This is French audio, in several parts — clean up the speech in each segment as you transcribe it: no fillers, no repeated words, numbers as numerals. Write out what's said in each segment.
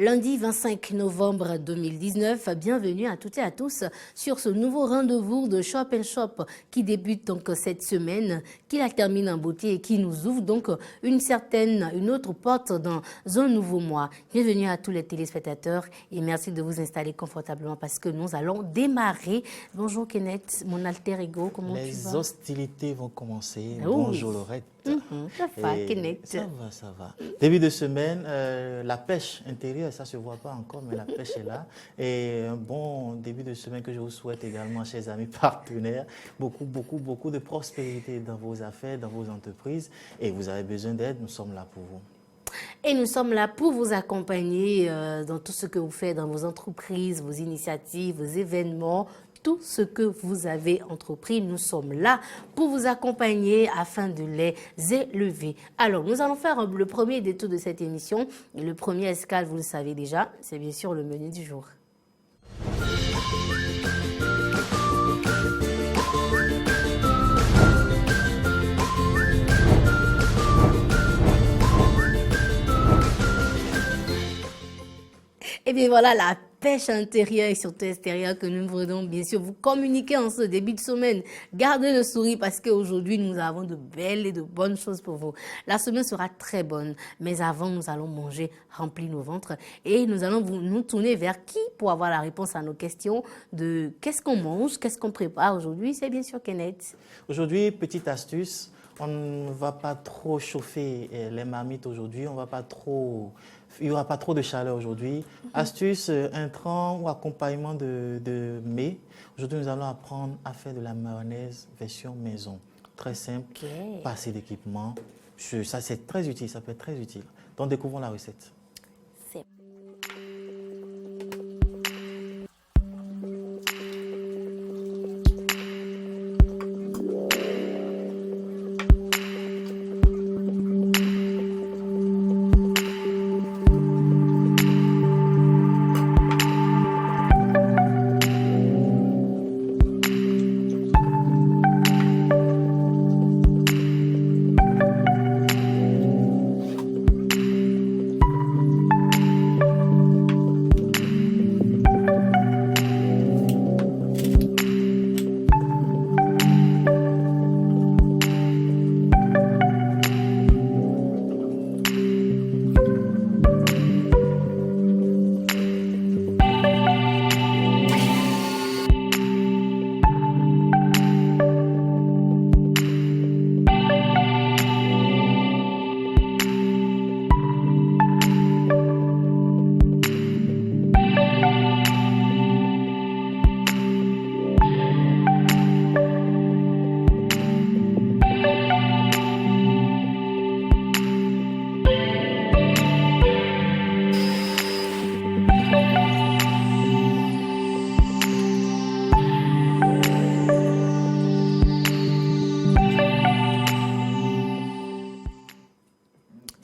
Lundi 25 novembre 2019, bienvenue à toutes et à tous sur ce nouveau rendez-vous de Shop & Shop qui débute donc cette semaine, qui la termine en beauté et qui nous ouvre donc une autre porte dans un nouveau mois. Bienvenue à tous les téléspectateurs et merci de vous installer confortablement parce que nous allons démarrer. Bonjour Kenneth, mon alter ego, comment tu vas? Les hostilités vont commencer. Oh. Bonjour Laurette. Ça va, Kenneth? Ça va, ça va. Début de semaine, la pêche intérieure, ça ne se voit pas encore, mais la pêche est là. Et un bon début de semaine que je vous souhaite également, chers amis partenaires. Beaucoup de prospérité dans vos affaires, dans vos entreprises. Et vous avez besoin d'aide, nous sommes là pour vous. Et nous sommes là pour vous accompagner dans tout ce que vous faites dans vos entreprises, vos initiatives, vos événements, tout ce que vous avez entrepris. Nous sommes là pour vous accompagner afin de les élever. Alors, nous allons faire le premier détour de cette émission. Et le premier escale, vous le savez déjà, c'est bien sûr le menu du jour. Et bien voilà, la pêche intérieure et surtout extérieure que nous voulons bien sûr vous communiquer en ce début de semaine. Gardez le sourire parce qu'aujourd'hui, nous avons de belles et de bonnes choses pour vous. La semaine sera très bonne, mais avant, nous allons manger, remplir nos ventres et nous allons nous tourner vers qui pour avoir la réponse à nos questions de qu'est-ce qu'on mange, qu'est-ce qu'on prépare aujourd'hui. C'est bien sûr Kenneth. Aujourd'hui, petite astuce, on ne va pas trop chauffer les marmites aujourd'hui, il n'y aura pas trop de chaleur aujourd'hui. Astuce, intrant ou accompagnement de mets. Aujourd'hui, nous allons apprendre à faire de la mayonnaise version maison. Très simple, pas assez d'équipement. Ça, c'est très utile, ça peut être très utile. Donc, découvrons la recette.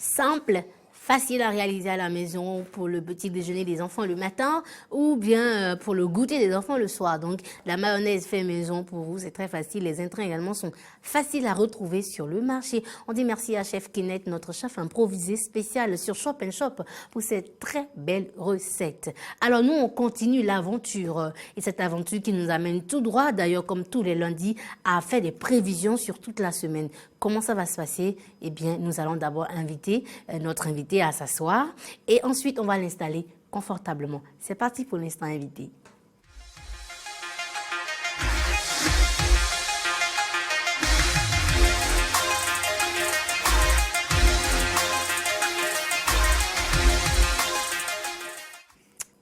Simple, facile à réaliser à la maison pour le petit déjeuner des enfants le matin ou bien pour le goûter des enfants le soir. Donc, la mayonnaise fait maison pour vous, c'est très facile. Les intrants également sont faciles à retrouver sur le marché. On dit merci à Chef Kenneth, notre chef improvisé spécial sur Shop & Shop pour cette très belle recette. Alors, nous, on continue l'aventure et cette aventure qui nous amène tout droit, d'ailleurs, comme tous les lundis, à faire des prévisions sur toute la semaine. Comment ça va se passer? Eh bien, nous allons d'abord inviter notre invité à s'asseoir et ensuite, on va l'installer confortablement. C'est parti pour l'instant invité.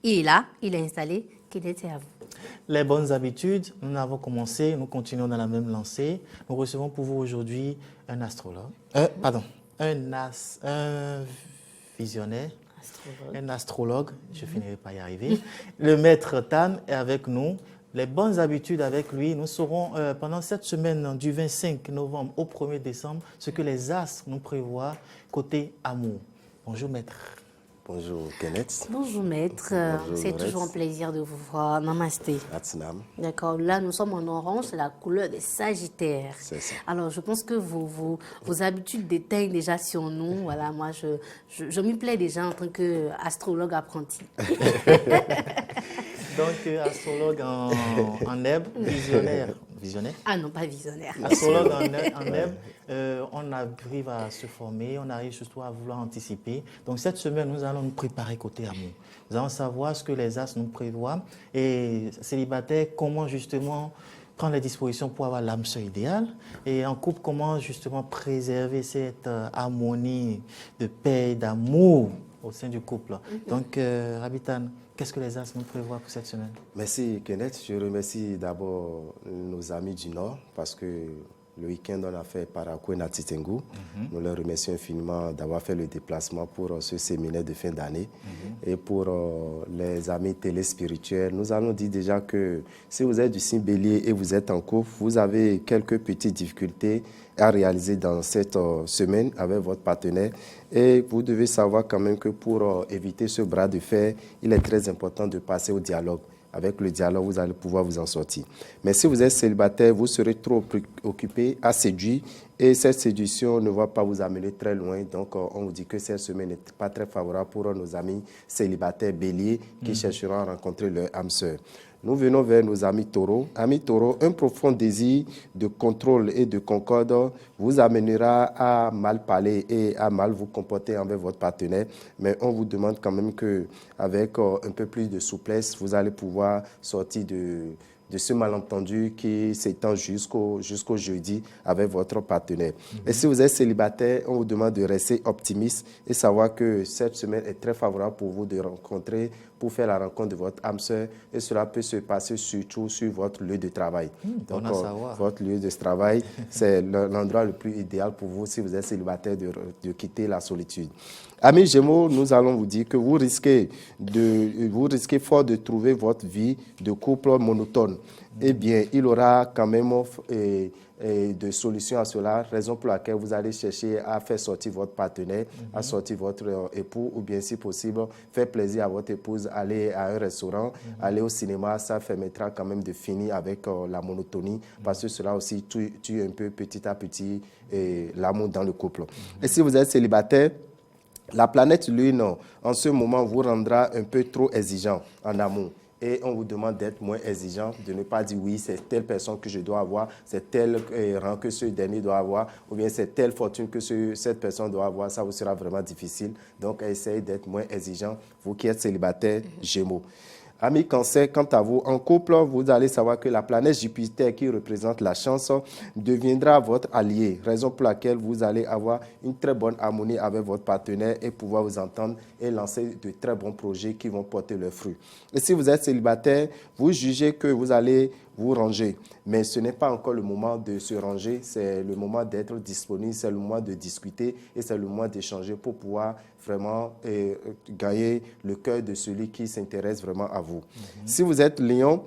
Il est là, il est installé. Kenneth, c'est à vous. Les bonnes habitudes, nous avons commencé, nous continuons dans la même lancée. Nous recevons pour vous aujourd'hui un astrologue, un visionnaire, un astrologue, je finirai par y arriver. Le maître Tam est avec nous. Les bonnes habitudes avec lui, nous saurons pendant cette semaine du 25 novembre au 1er décembre ce que les astres nous prévoient côté amour. Bonjour maître. Bonjour Kenneth. Bonjour maître, c'est toujours un plaisir de vous voir. Namasté. Atsinam. D'accord, là nous sommes en orange, c'est la couleur des Sagittaires. C'est ça. Alors je pense que vos habitudes déteignent déjà sur nous. Voilà, moi je m'y plais déjà en tant qu'astrologue apprenti. Donc astrologue en herbe, visionnaire. Visionnaire? Ah non, pas visionnaire. Astrologue en herbe, on arrive à se former, on arrive surtout à vouloir anticiper. Donc cette semaine, nous allons nous préparer côté amour. Nous allons savoir ce que les astres nous prévoient et célibataires, comment justement prendre les dispositions pour avoir l'âme sœur idéale et en couple, comment justement préserver cette harmonie de paix et d'amour au sein du couple. Donc, Rabitan, qu'est-ce que les astres nous prévoient pour cette semaine? Merci Kenneth. Je remercie d'abord nos amis du Nord parce que le week-end, on a fait Parakou et Natitengu. Nous leur remercions infiniment d'avoir fait le déplacement pour ce séminaire de fin d'année. Et pour les amis téléspirituels, nous allons dire déjà que si vous êtes du signe Bélier et vous êtes en couple, vous avez quelques petites difficultés à réaliser dans cette semaine avec votre partenaire. Et vous devez savoir quand même que pour éviter ce bras de fer, il est très important de passer au dialogue. Avec le dialogue, vous allez pouvoir vous en sortir. Mais si vous êtes célibataire, vous serez trop occupé à séduire et cette séduction ne va pas vous amener très loin. Donc, on vous dit que cette semaine n'est pas très favorable pour nos amis célibataires béliers qui chercheront à rencontrer leur âme sœur. Nous venons vers nos amis taureaux. Amis taureaux, un profond désir de contrôle et de concorde vous amènera à mal parler et à mal vous comporter envers votre partenaire. Mais on vous demande quand même qu'avec un peu plus de souplesse, vous allez pouvoir sortir de ce malentendu qui s'étend jusqu'au jeudi avec votre partenaire. Et si vous êtes célibataire, on vous demande de rester optimiste et savoir que cette semaine est très favorable pour vous de rencontrer, pour faire la rencontre de votre âme sœur. Et cela peut se passer surtout sur votre lieu de travail. Donc, votre lieu de travail, c'est l'endroit le plus idéal pour vous si vous êtes célibataire de quitter la solitude. Amis Gémeaux, nous allons vous dire que vous risquez fort de trouver votre vie de couple monotone. Eh bien, il aura quand même de solutions à cela, raison pour laquelle vous allez chercher à faire sortir votre partenaire, à sortir votre époux, ou bien si possible, faire plaisir à votre épouse, aller à un restaurant, aller au cinéma. Ça permettra quand même de finir avec la monotonie, parce que cela aussi tue un peu petit à petit l'amour dans le couple. Et si vous êtes célibataire, la planète Lune, en ce moment, vous rendra un peu trop exigeant en amour. Et on vous demande d'être moins exigeant, de ne pas dire oui, c'est telle personne que je dois avoir, c'est tel rang que ce dernier doit avoir, ou bien c'est telle fortune que cette personne doit avoir. Ça vous sera vraiment difficile. Donc, essayez d'être moins exigeant, vous qui êtes célibataire, Gémeaux. Amis Cancer, quant à vous, en couple, vous allez savoir que la planète Jupiter, qui représente la chance, deviendra votre allié, raison pour laquelle vous allez avoir une très bonne harmonie avec votre partenaire et pouvoir vous entendre et lancer de très bons projets qui vont porter leurs fruits. Et si vous êtes célibataire, vous jugez que vous allez vous ranger, mais ce n'est pas encore le moment de se ranger, c'est le moment d'être disponible, c'est le moment de discuter et c'est le moment d'échanger pour pouvoir vraiment gagner le cœur de celui qui s'intéresse vraiment à vous. Si vous êtes Lion,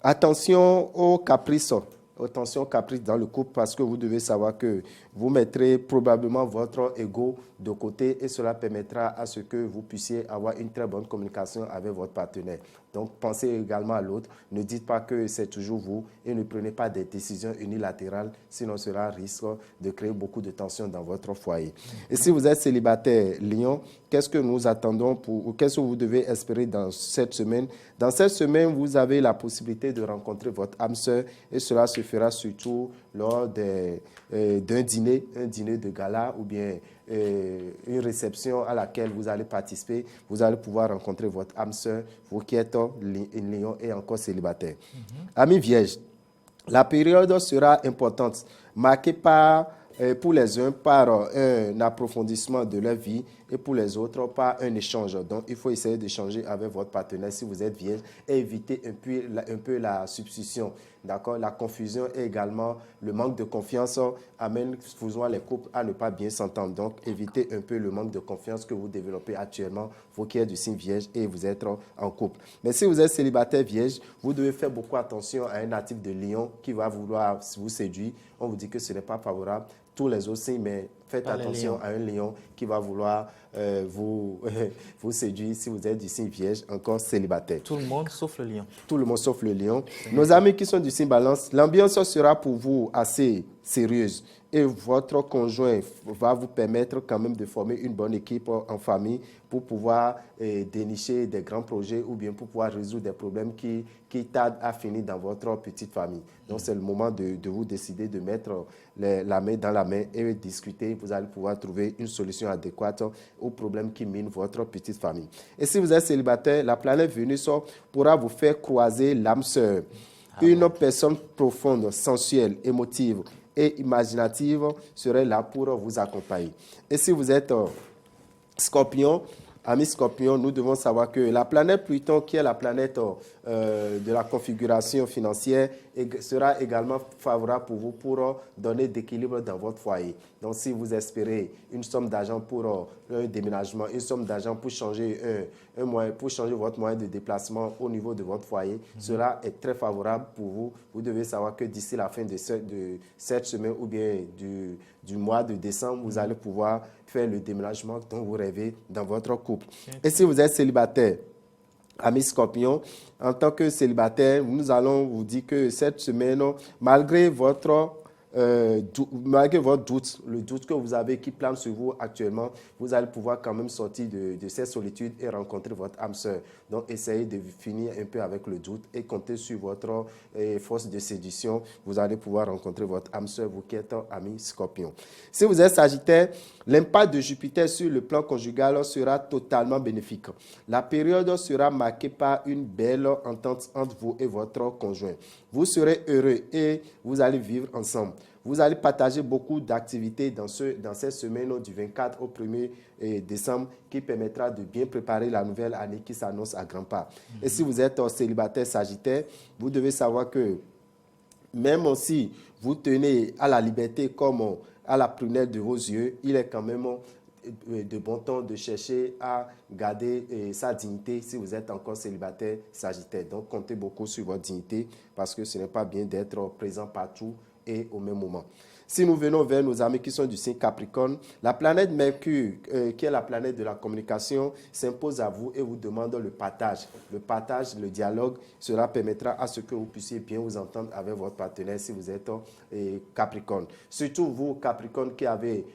attention aux caprices. Attention aux caprices dans le couple parce que vous devez savoir que vous mettrez probablement votre ego de côté et cela permettra à ce que vous puissiez avoir une très bonne communication avec votre partenaire. Donc, pensez également à l'autre. Ne dites pas que c'est toujours vous et ne prenez pas des décisions unilatérales, sinon cela risque de créer beaucoup de tensions dans votre foyer. Et si vous êtes célibataire, Lion, qu'est-ce que nous attendons ou qu'est-ce que vous devez espérer dans cette semaine? Dans cette semaine, vous avez la possibilité de rencontrer votre âme sœur et cela se fera surtout lors d'un dîner de gala ou bien une réception à laquelle vous allez participer. Vous allez pouvoir rencontrer votre âme sœur, vous qui êtes Lion et encore célibataire. Amis Vierges, la période sera importante, marquée pour les uns par un approfondissement de leur vie et pour les autres par un échange. Donc, il faut essayer d'échanger avec votre partenaire si vous êtes vierge et éviter un peu la substitution. D'accord? La confusion et également le manque de confiance amène souvent les couples à ne pas bien s'entendre. Donc, évitez un peu le manque de confiance que vous développez actuellement, vous qui êtes du signe vierge et vous êtes en couple. Mais si vous êtes célibataire vierge, vous devez faire beaucoup attention à un natif de Lion qui va vouloir vous séduire. On vous dit que ce n'est pas favorable. tous les autres signes, mais faites attention à un lion qui va vouloir vous séduire si vous êtes du signe vierge, encore célibataire. Tout le monde sauf le lion. Tout le monde sauf le lion. Nos amis qui sont du signe balance, l'ambiance sera pour vous assez sérieuse et votre conjoint va vous permettre quand même de former une bonne équipe en famille pour pouvoir dénicher des grands projets ou bien pour pouvoir résoudre des problèmes qui tardent à finir dans votre petite famille. Donc, c'est le moment de vous décider de mettre la main dans la main et discuter. Vous allez pouvoir trouver une solution adéquate aux problèmes qui minent votre petite famille. Et si vous êtes célibataire, la planète Vénus pourra vous faire croiser l'âme sœur. Une personne profonde, sensuelle, émotive et imaginative serait là pour vous accompagner. Et si vous êtes Scorpion, amis Scorpion, nous devons savoir que la planète Pluton, qui est la planète de la configuration financière, sera également favorable pour vous pour donner d'équilibre dans votre foyer. Donc, si vous espérez une somme d'argent pour un déménagement, une somme d'argent pour changer pour changer votre moyen de déplacement au niveau de votre foyer, cela est très favorable pour vous. Vous devez savoir que d'ici la fin de cette semaine ou bien du mois de décembre, vous allez pouvoir faire le déménagement dont vous rêvez dans votre couple. Et si vous êtes célibataire, amis Scorpion, en tant que célibataire, nous allons vous dire que cette semaine, malgré votre doute, le doute que vous avez qui plane sur vous actuellement, vous allez pouvoir quand même sortir de cette solitude et rencontrer votre âme sœur. Donc, essayez de finir un peu avec le doute et comptez sur votre force de séduction. Vous allez pouvoir rencontrer votre âme sœur, vous qui êtes ami Scorpion. Si vous êtes Sagittaire, l'impact de Jupiter sur le plan conjugal sera totalement bénéfique. La période sera marquée par une belle entente entre vous et votre conjoint. Vous serez heureux et vous allez vivre ensemble. Vous allez partager beaucoup d'activités dans cette semaine du 24 au 1er décembre qui permettra de bien préparer la nouvelle année qui s'annonce à grands pas. Et si vous êtes célibataire Sagittaire, vous devez savoir que même si vous tenez à la liberté comme à la prunelle de vos yeux, il est quand même de bon ton de chercher à garder sa dignité si vous êtes encore célibataire Sagittaire. Donc, comptez beaucoup sur votre dignité parce que ce n'est pas bien d'être présent partout et au même moment. Si nous venons vers nos amis qui sont du signe Capricorne, la planète Mercure, qui est la planète de la communication, s'impose à vous et vous demande le partage. Le partage, le dialogue, cela permettra à ce que vous puissiez bien vous entendre avec votre partenaire si vous êtes Capricorne. Surtout vous, Capricorne, qui avez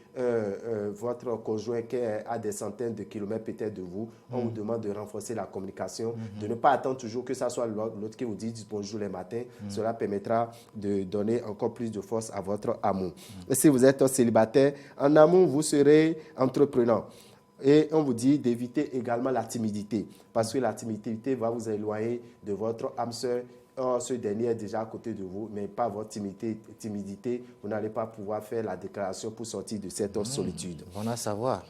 votre conjoint qui est à des centaines de kilomètres peut-être de vous, on vous demande de renforcer la communication, de ne pas attendre toujours que ce soit l'autre qui vous dit bonjour les matins. Cela permettra de donner encore plus de force à votre amour. Et si vous êtes célibataire, en amour, vous serez entreprenant. Et on vous dit d'éviter également la timidité, parce que la timidité va vous éloigner de votre âme sœur. Or, ce dernier est déjà à côté de vous, mais pas votre timidité. Vous n'allez pas pouvoir faire la déclaration pour sortir de cette solitude. Bon à savoir.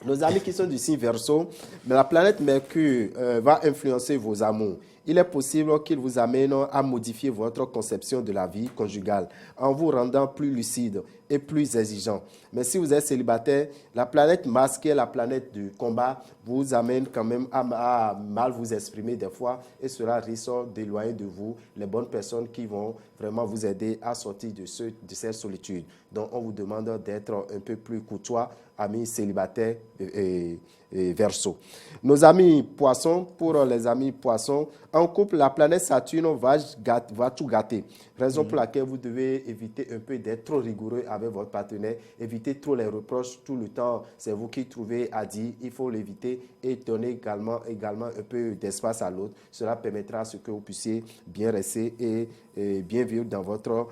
Nos amis qui sont du signe Verseau, la planète Mercure va influencer vos amours. Il est possible qu'il vous amène à modifier votre conception de la vie conjugale en vous rendant plus lucide et plus exigeant. Mais si vous êtes célibataire, la planète Mars, qui est la planète du combat, vous amène quand même à mal vous exprimer des fois et cela risque d'éloigner de vous les bonnes personnes qui vont vraiment vous aider à sortir de cette solitude. Donc, on vous demande d'être un peu plus courtois, amis célibataires et Verseau. Nos amis poissons, pour les amis poissons, en couple, la planète Saturne va tout gâter. Raison pour laquelle vous devez éviter un peu d'être trop rigoureux avec votre partenaire, éviter trop les reproches tout le temps. C'est vous qui trouvez à dire, il faut l'éviter et donner également un peu d'espace à l'autre. Cela permettra à ce que vous puissiez bien rester et bien vivre dans votre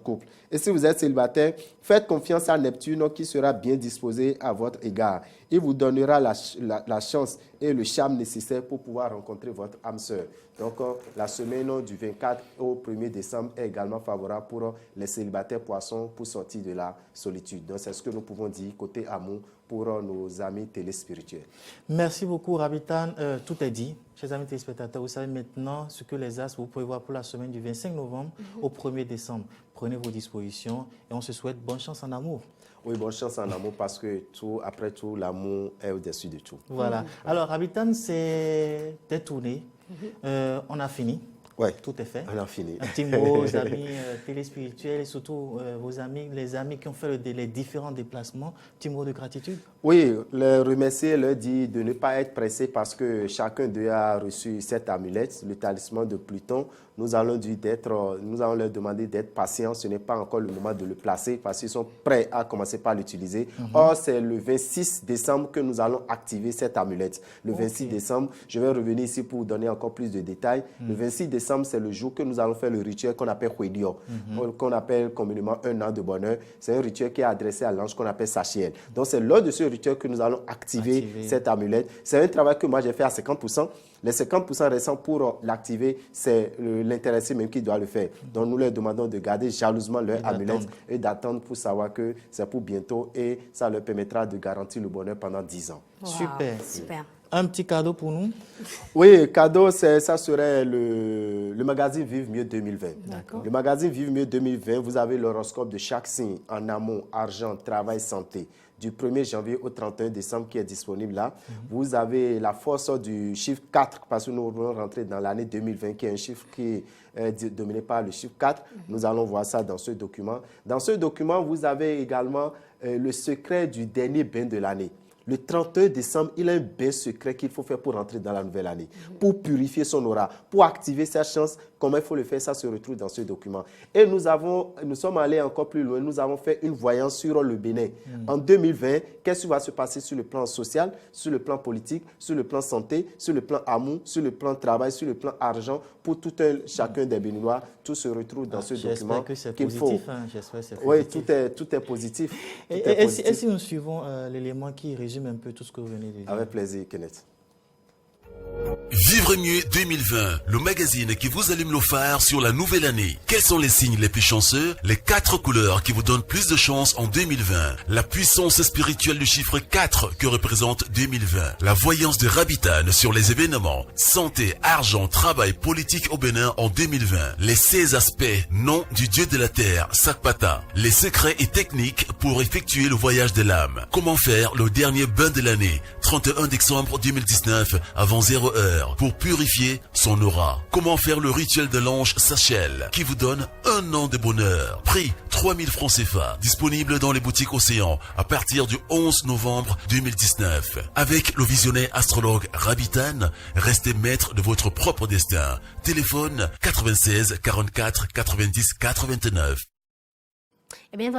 couple. Et si vous êtes célibataire, faites confiance à Neptune qui sera bien disposé à votre égard. Il vous donnera la chance et le charme nécessaire pour pouvoir rencontrer votre âme sœur. Donc, la semaine du 24 au 1er décembre est également favorable pour les célibataires poissons pour sortir de la solitude. Donc, c'est ce que nous pouvons dire côté amour pour nos amis téléspirituels. Merci beaucoup, Rabitan. Tout est dit. Chers amis téléspectateurs, vous savez maintenant ce que les astres vous prévoient pour la semaine du 25 novembre au 1er décembre. Prenez vos dispositions et on se souhaite bonne chance en amour. Oui, bonne chance en amour parce que après tout, l'amour est au-dessus de tout. Voilà. Alors, Rabitan, c'est détourné. On a fini. Ouais. Tout est fait. On a fini. Un petit mot aux amis téléspirituels et surtout vos amis, les amis qui ont fait les différents déplacements. Petit mot de gratitude. Oui, les remercier, leur dire de ne pas être pressé parce que chacun d'eux a reçu cette amulette, le talisman de Pluton. Nous allons leur demander d'être patients. Ce n'est pas encore le moment de le placer parce qu'ils sont prêts à commencer par l'utiliser. Or, c'est le 26 décembre que nous allons activer cette amulette. Le 26 décembre, je vais revenir ici pour vous donner encore plus de détails. Le 26 décembre, c'est le jour que nous allons faire le rituel qu'on appelle Huedio, qu'on appelle communément un an de bonheur. C'est un rituel qui est adressé à l'ange qu'on appelle Sachiel. Donc, c'est lors de ce rituel que nous allons activer cette amulette. C'est un travail que moi, j'ai fait à 50%. Les 50% restants pour l'activer, c'est l'intéressé même qui doit le faire. Donc, nous leur demandons de garder jalousement leur amulette et d'attendre pour savoir que c'est pour bientôt et ça leur permettra de garantir le bonheur pendant 10 ans. Wow, Super. Un petit cadeau pour nous? Oui, cadeau, ça serait le magazine Vive Mieux 2020. D'accord. Le magazine Vive Mieux 2020, vous avez l'horoscope de chaque signe en amont, argent, travail, santé. Du 1er janvier au 31 décembre qui est disponible là. Vous avez la force du chiffre 4 parce que nous voulons rentrer dans l'année 2020 qui est un chiffre qui est dominé par le chiffre 4. Nous allons voir ça dans ce document. Dans ce document, vous avez également le secret du dernier bain de l'année. Le 31 décembre, il y a un bain secret qu'il faut faire pour rentrer dans la nouvelle année, pour purifier son aura, pour activer sa chance. Comment il faut le faire, ça se retrouve dans ce document. Et nous sommes allés encore plus loin. Nous avons fait une voyance sur le Bénin. En 2020, qu'est-ce qui va se passer sur le plan social, sur le plan politique, sur le plan santé, sur le plan amour, sur le plan travail, sur le plan argent, pour chacun des Béninois. Tout se retrouve dans ce document que c'est qu'il positif, faut. J'espère que c'est Oui, positif. tout est positif. Et si nous suivons l'élément qui résume un peu tout ce que vous venez de dire? Avec plaisir, Kenneth. Vivre mieux 2020, le magazine qui vous allume le phare sur la nouvelle année. Quels sont les signes les plus chanceux? Les 4 couleurs qui vous donnent plus de chance en 2020. La puissance spirituelle du chiffre 4 que représente 2020. La voyance de Rabitane sur les événements. Santé, argent, travail, politique au Bénin en 2020. Les 16 aspects, nom du dieu de la terre, Sakpata. Les secrets et techniques pour effectuer le voyage de l'âme. Comment faire le dernier bain de l'année, 31 décembre 2019 avant 0 heure pour purifier son aura. Comment faire le rituel de l'ange Sachel qui vous donne un an de bonheur. Prix 3000 francs CFA. Disponible dans les boutiques Océan à partir du 11 novembre 2019. Avec le visionnaire astrologue Rabitane, restez maître de votre propre destin. Téléphone 96 44 90 89. Eh bien,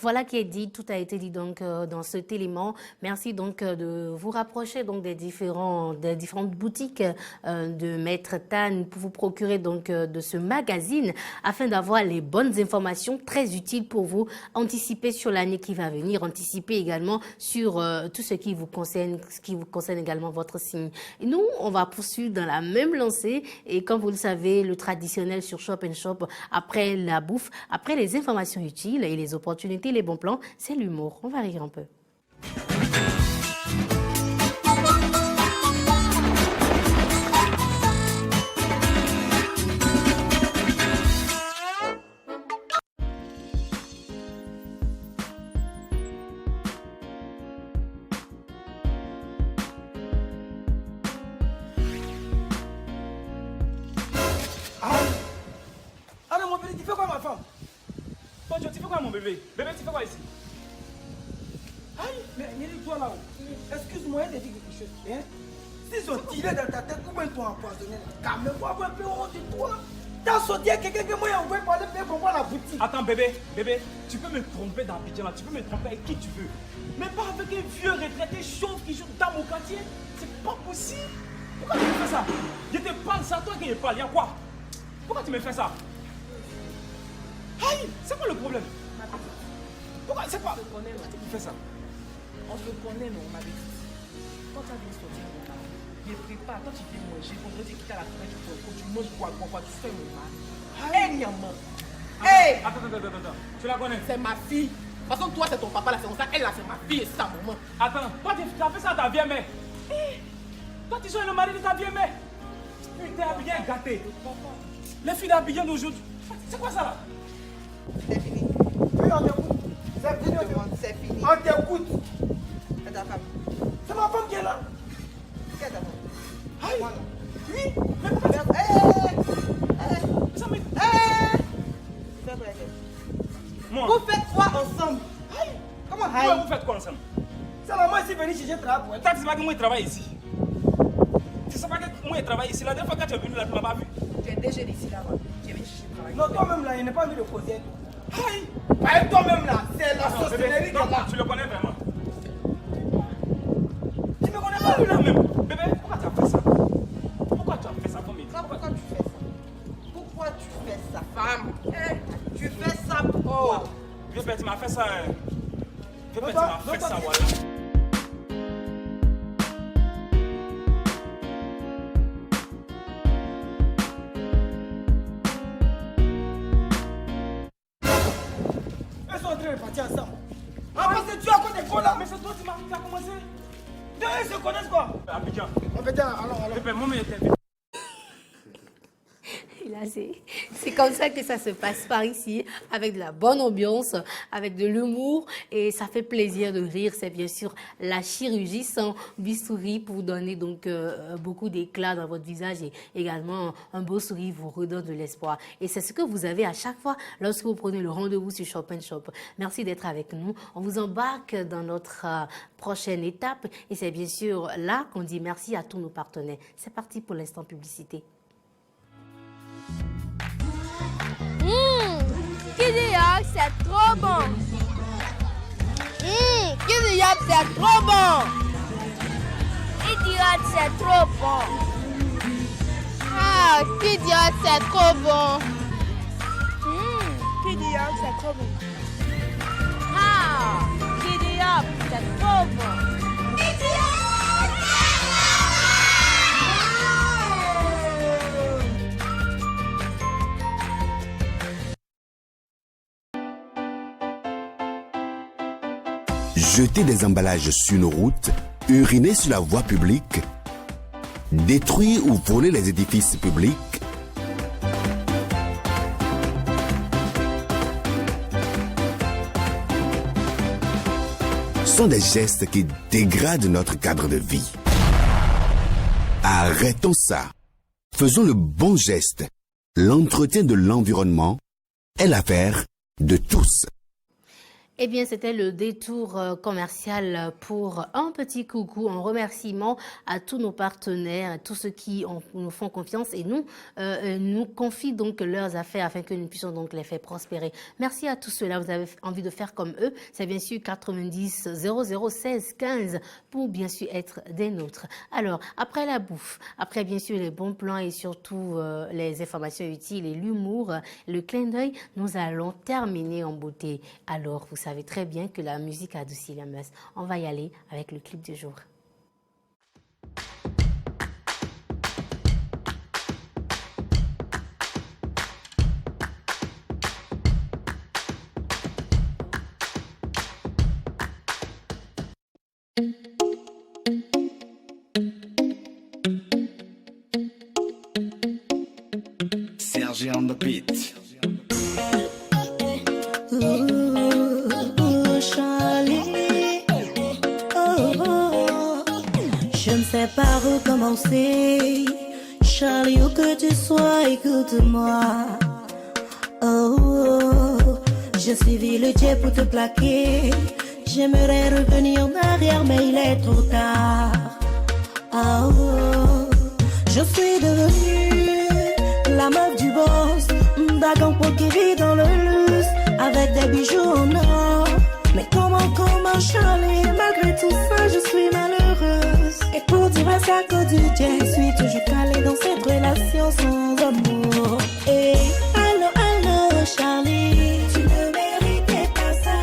voilà qui est dit, tout a été dit donc dans cet élément. Merci donc de vous rapprocher donc des différentes boutiques de Maître Tan pour vous procurer donc de ce magazine afin d'avoir les bonnes informations très utiles pour vous, anticiper sur l'année qui va venir, anticiper également sur tout ce qui vous concerne également votre signe. Et nous, on va poursuivre dans la même lancée et comme vous le savez, le traditionnel sur Shop & Shop, après la bouffe, après les informations utiles et les opportunités, les bons plans, c'est l'humour. On va rire un peu. Allez, mon bébé, tu fais quoi, ma femme? Tu fais quoi, mon bébé? Bébé, tu fais quoi ici? Aïe, mais toi là, excuse-moi, il a dit quelque chose. Hein? S'ils ont tiré dans ta tête, comment ils t'ont empoisonné? Calme-toi un peu honte de toi. T'as sauté à quelqu'un que moi j'ai envoyé pour aller faire comprendre la boutique. Attends, bébé, tu peux me tromper d'Abidjan là, tu peux me tromper avec qui tu veux. Mais pas avec un vieux retraité chauve qui joue dans mon quartier. C'est pas possible. Pourquoi tu me fais ça? Je te parle, c'est à toi qui me parle, y'a quoi? Pourquoi tu me fais ça? Aïe, c'est quoi le problème? Pourquoi c'est quoi? Pourquoi tu me fais ça? On se connaît, mais on m'avait dit. Quand tu as bien sorti mon mal, je prépare, quand tu viens manger, vendredi qui t'a la fin, tu manges quoi, tu fais mon mal. Hé, Niaman! Hé! Attends, tu la connais? C'est ma fille. De toute façon, toi, c'est ton papa, là, c'est comme ça. Elle, là, c'est ma fille et c'est sa maman. Attends, toi, tu as fait ça à ta vieille mère. Toi, tu es le mari de ta vieille mère. Putain, bien gâté. Les filles d'Abidjan d'aujourd'hui. C'est quoi ça là? C'est fini. Oui, on t'écoute. C'est fini, C'est fini. on t'écoute. C'est ta femme. C'est ma femme qui est là. Qui est ta femme? Aïe. Moi, non. Oui, mais Hé! Moi. Vous faites quoi ensemble? Comment vous faites quoi ensemble? C'est la moi ici venue chercher travail pour elle. Tu sais pas que moi je travaille ici. Tu sais pas que moi je travaille ici. La dernière fois que tu es venu là, tu m'as pas vu. Tu es déjà ici là-bas. Tu es venu chercher travail. Non, toi-même là, il n'est pas venu de causer. Aïe! Aïe, toi-même là, c'est la sorcellerie qui est là. Tu le connais vraiment? Tu me connais pas? Là même. Bébé, pourquoi tu as fait ça? Pourquoi tu as fait ça pour me dire? Pourquoi tu fais ça? Pourquoi tu fais ça, femme? Tu fais ça pourquoi? Bébé, tu m'as fait ça. Bébé, tu m'as fait ça, voilà. Ils sont en train de partir ensemble. Ah, parce que tu as quoi des cons là? Mais c'est toi qui m'as commencé. Ils se connaissent quoi? Abidjan. Abidjan, allons. Bébé, moi, mais Et là, c'est comme ça que ça se passe par ici, avec de la bonne ambiance, avec de l'humour, et ça fait plaisir de rire. C'est bien sûr la chirurgie sans bistouri pour donner donc beaucoup d'éclat dans votre visage, et également un beau sourire vous redonne de l'espoir. Et c'est ce que vous avez à chaque fois lorsque vous prenez le rendez-vous sur Shop & Shop. Merci d'être avec nous. On vous embarque dans notre prochaine étape, et c'est bien sûr là qu'on dit merci à tous nos partenaires. C'est parti pour l'instant publicité. Kidiyop, c'est trop bon. Kidiyop, c'est trop bon. Kidiyop, c'est trop bon. Ah, Kidiyop, c'est trop bon. Kidiyop, c'est trop bon. Ah, Kidiyop, c'est trop bon. Jeter des emballages sur nos routes, uriner sur la voie publique, détruire ou voler les édifices publics, sont des gestes qui dégradent notre cadre de vie. Arrêtons ça. Faisons le bon geste. L'entretien de l'environnement est l'affaire de tous. Eh bien, c'était le détour commercial pour un petit coucou, un remerciement à tous nos partenaires, à tous ceux qui nous font confiance et nous confient donc leurs affaires afin que nous puissions donc les faire prospérer. Merci à tous ceux-là. Vous avez envie de faire comme eux. C'est bien sûr 90 00 16 15 pour bien sûr être des nôtres. Alors, après la bouffe, après bien sûr les bons plans et surtout les informations utiles et l'humour, le clin d'œil, nous allons terminer en beauté. Alors, vous savez très bien que la musique adoucit la mœurs. On va y aller avec le clip du jour. Sergi on the beat. Je ne sais par où commencer. Charlie, où que tu sois, écoute-moi. J'ai suivi le Dieu pour te plaquer. J'aimerais revenir en arrière, mais il est trop tard. Je suis devenue la meuf du boss, Dagampo qui vit dans le luxe, avec des bijoux en or. Mais comment Charlie, malgré tout ça, je suis malheureuse. Et pour dire à ça que du Dieu, je suis toujours calée dans cette relation sans amour. Et allô, Charlie, tu ne méritais pas ça.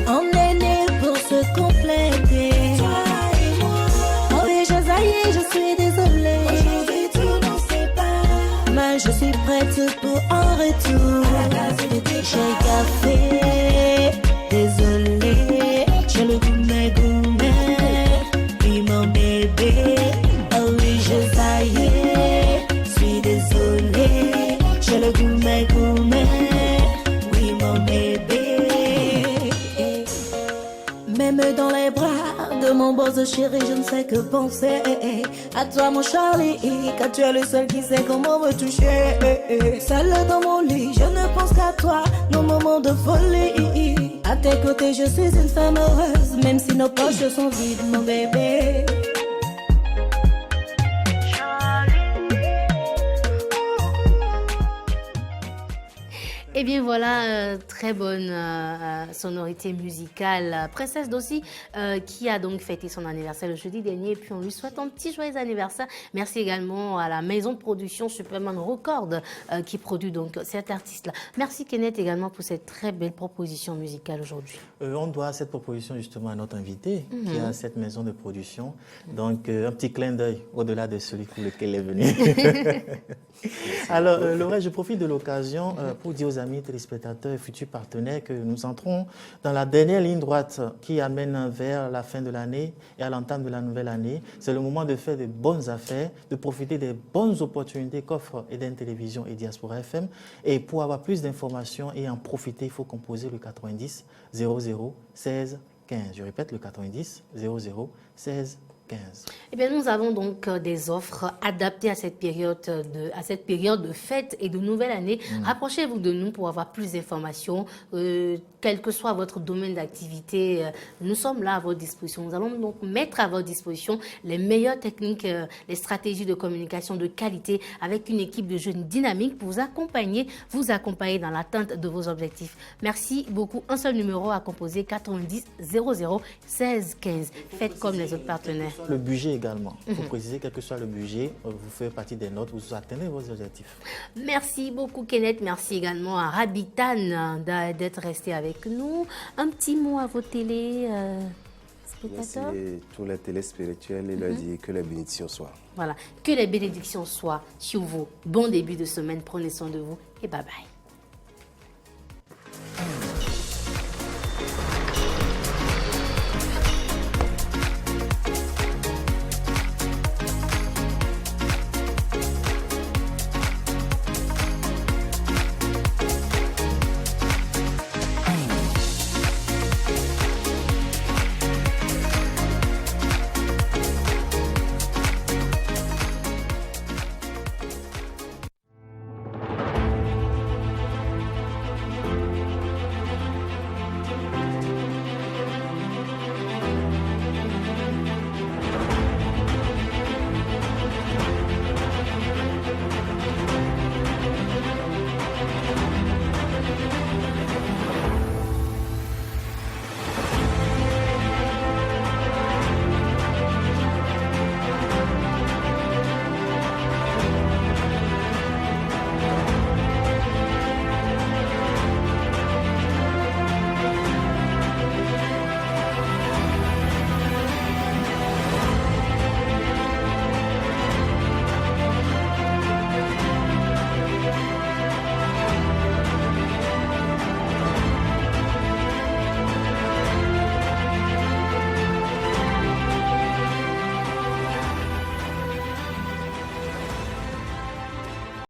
On est nés pour se compléter, toi et moi. Oh déjà ça y est, je suis désolée. Aujourd'hui tout n'en sait pas, mais je suis prête pour un retour. J'ai café, désolée. J'ai le goût mais mon boss chéri, je ne sais que penser. À toi mon Charlie, car tu es le seul qui sait comment me toucher. Seul dans mon lit, je ne pense qu'à toi, nos moments de folie. À tes côtés, je suis une femme heureuse, même si nos poches sont vides, mon bébé. Eh bien voilà, très bonne sonorité musicale. Princesse Dossi qui a donc fêté son anniversaire le jeudi dernier, et puis on lui souhaite un petit joyeux anniversaire. Merci également à la maison de production Superman Record qui produit donc cet artiste-là. Merci Kenneth également pour cette très belle proposition musicale aujourd'hui. On doit cette proposition justement à notre invité qui a cette maison de production. Donc un petit clin d'œil au-delà de celui pour lequel il est venu. Alors Laurel, je profite de l'occasion pour dire aux amis téléspectateurs et futurs partenaires que nous entrons dans la dernière ligne droite qui amène vers la fin de l'année et à l'entame de la nouvelle année. C'est le moment de faire de bonnes affaires, de profiter des bonnes opportunités qu'offre Eden Télévision et Diaspora FM. Et pour avoir plus d'informations et en profiter, il faut composer le 90 00 16 15. Je répète, le 90 00 16 15. Eh bien, nous avons donc des offres adaptées à cette période de fête et de nouvelle année. Rapprochez-vous de nous pour avoir plus d'informations, quel que soit votre domaine d'activité. Nous sommes là à votre disposition. Nous allons donc mettre à votre disposition les meilleures techniques, les stratégies de communication de qualité avec une équipe de jeunes dynamiques pour vous accompagner dans l'atteinte de vos objectifs. Merci beaucoup. Un seul numéro à composer, 90 00 16 15. Faites comme les autres partenaires. Le budget également. Il faut préciser, quel que soit le budget, vous faites partie des nôtres, vous atteignez vos objectifs. Merci beaucoup Kenneth. Merci également à Rabitan d'être resté avec nous. Un petit mot à vos téléspectateurs. Merci tous les téléspirituels et leur dire que les bénédictions soient. Voilà, que les bénédictions soient sur vous. Bon début de semaine, prenez soin de vous et bye bye.